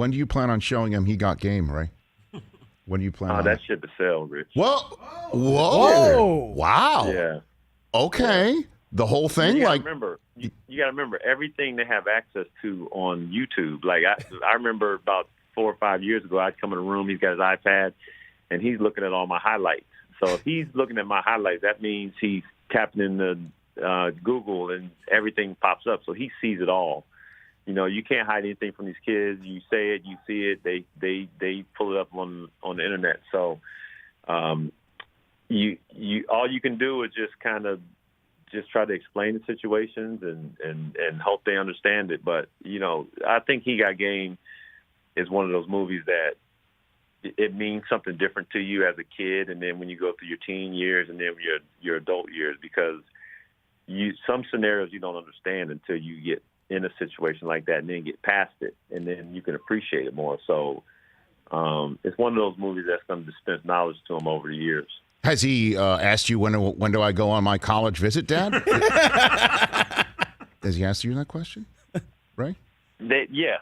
When do you plan on showing him He Got Game, Ray? When do you plan on that shit to sell, Rich. Whoa. Whoa. Wow. Yeah. Okay. Yeah. The whole thing? You gotta remember everything they have access to on YouTube. Like I remember about 4 or 5 years ago, I'd come in a room, he's got his iPad, and he's looking at all my highlights. So if he's looking at my highlights, that means he's tapping into Google and everything pops up. So he sees it all. You know, you can't hide anything from these kids. You say it, you see it. They pull it up on the internet. So you all you can do is just kind of try to explain the situations and hope they understand it. But you know, I think He Got Game is one of those movies that it means something different to you as a kid, and then when you go through your teen years and then your adult years, because some scenarios you don't understand until you get in a situation like that and then get past it, and then you can appreciate it more. So it's one of those movies that's going to dispense knowledge to him over the years. Has he asked you when do I go on my college visit, Dad? Has he asked you that question, right? Yes.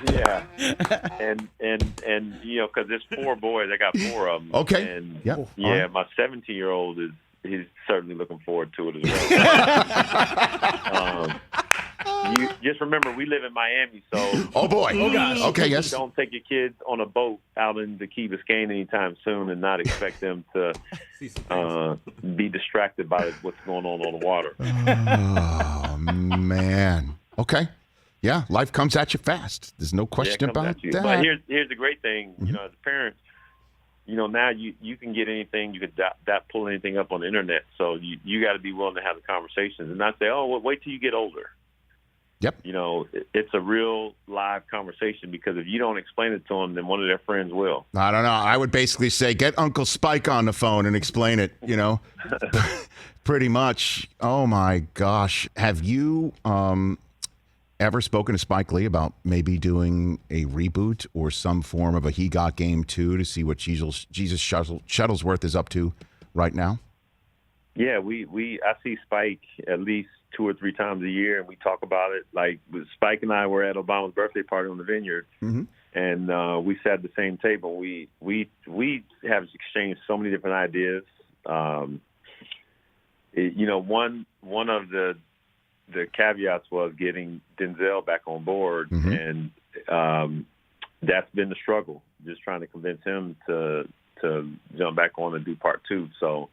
Yeah, and you know, because there's 4 boys, I got 4 of them. Okay. And yeah, my 17-year-old he's certainly looking forward to it as well. You just remember, we live in Miami, so oh boy, oh gosh, okay, yes. Don't take your kids on a boat out in the Key Biscayne anytime soon, and not expect them to be distracted by what's going on the water. Oh man. Okay. Yeah, life comes at you fast. There's no question about that. But here's the great thing, you know, as a parent, you know, now you can get anything, you can pull anything up on the internet. So you got to be willing to have the conversations and not say, oh, well, wait till you get older. Yep. You know, it's a real live conversation, because if you don't explain it to them, then one of their friends will. I don't know. I would basically say, get Uncle Spike on the phone and explain it, you know, pretty much. Oh, my gosh. Have you ever spoken to Spike Lee about maybe doing a reboot or some form of a He Got Game 2 to see what Jesus Shuttlesworth is up to right now? Yeah, I see Spike at least 2 or 3 times a year, and we talk about it. Like, Spike and I were at Obama's birthday party on the Vineyard, and we sat at the same table. We have exchanged so many different ideas. You know, one of the caveats was getting Denzel back on board, and that's been the struggle, just trying to convince him to jump back on and do part 2. So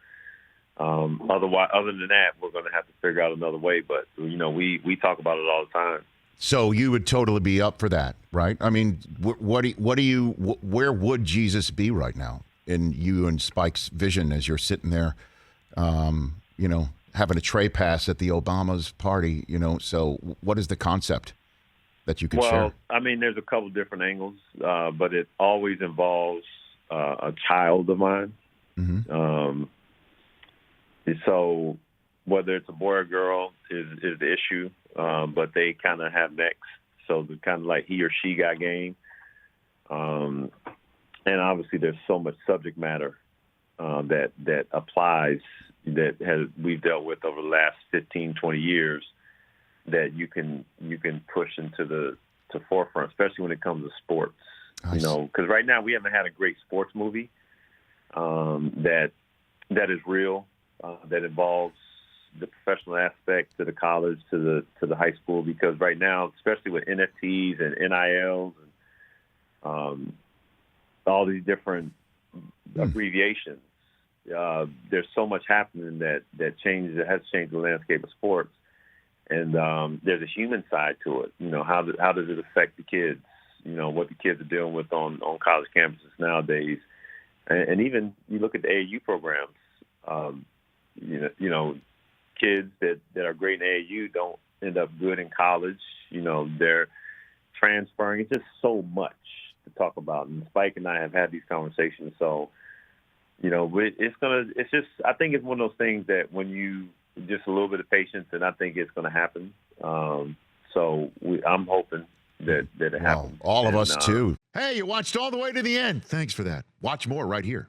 other than that, we're going to have to figure out another way. But, you know, we talk about it all the time. So you would totally be up for that, right? I mean, where would Jesus be right now in you and Spike's vision as you're sitting there, you know, having a tray pass at the Obama's party, you know? So what is the concept that you could share? Well, I mean, there's a couple different angles, but it always involves a child of mine. So whether it's a boy or girl is the issue, but they kind of have next. So the kind of like he or she got game. And obviously there's so much subject matter that applies that we've dealt with over the last 15, 20 years that you can push into the forefront, especially when it comes to sports. You know, because right now we haven't had a great sports movie that is real. That involves the professional aspect to the college, to the high school, because right now, especially with NFTs and NILs and all these different abbreviations, there's so much happening that has changed the landscape of sports. And there's a human side to it. You know, how does it affect the kids? You know, what the kids are dealing with on college campuses nowadays, and even you look at the AAU programs. You know, kids that are great in AAU don't end up good in college. You know, they're transferring. It's just so much to talk about. And Spike and I have had these conversations. So, you know, it's just, I think it's one of those things that when you just a little bit of patience, and I think it's going to happen. So I'm hoping that it happens. All of us too. Hey, you watched all the way to the end. Thanks for that. Watch more right here.